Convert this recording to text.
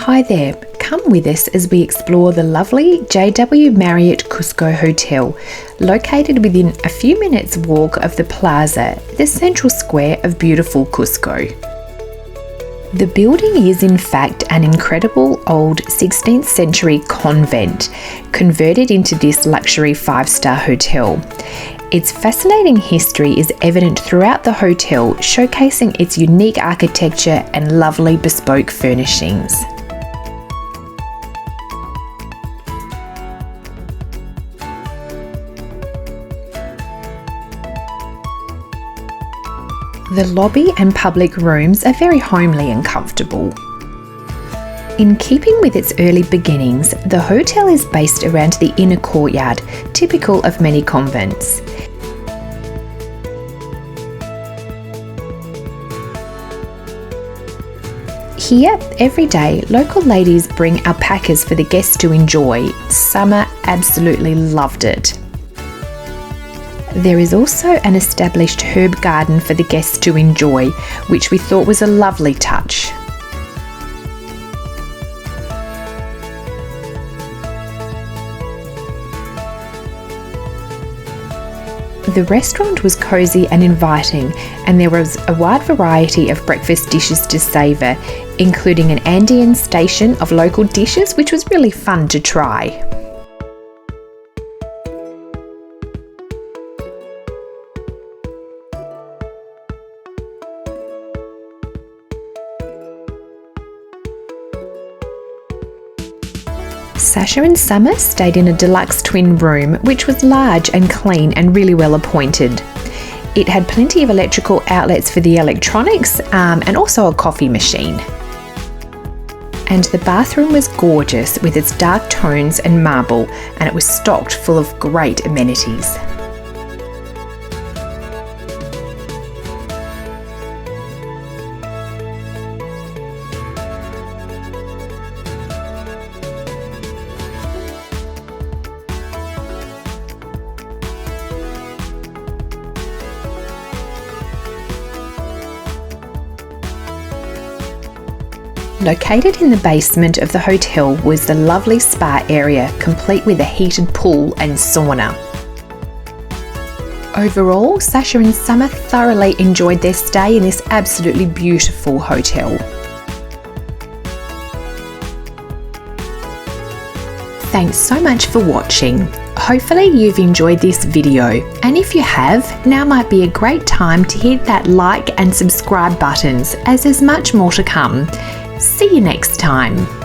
Hi there, come with us as we explore the lovely JW Marriott Cusco Hotel, located within a few minutes walk of the plaza, the central square of beautiful Cusco. The building is in fact an incredible old 16th century convent, converted into this luxury 5-star hotel. Its fascinating history is evident throughout the hotel, showcasing its unique architecture and lovely bespoke furnishings. The lobby and public rooms are very homely and comfortable. In keeping with its early beginnings, the hotel is based around the inner courtyard, typical of many convents. Here, every day, local ladies bring alpacas for the guests to enjoy. Summer absolutely loved it. There is also an established herb garden for the guests to enjoy, which we thought was a lovely touch. The restaurant was cosy and inviting, and there was a wide variety of breakfast dishes to savour, including an Andean station of local dishes, which was really fun to try. Sasha and Summer stayed in a deluxe twin room, which was large and clean and really well appointed. It had plenty of electrical outlets for the electronics and also a coffee machine. And the bathroom was gorgeous with its dark tones and marble, and it was stocked full of great amenities. Located in the basement of the hotel was the lovely spa area, complete with a heated pool and sauna. Overall, Sasha and Summer thoroughly enjoyed their stay in this absolutely beautiful hotel. Thanks so much for watching. Hopefully you've enjoyed this video, and if you have, now might be a great time to hit that like and subscribe buttons, as there's much more to come. See you next time.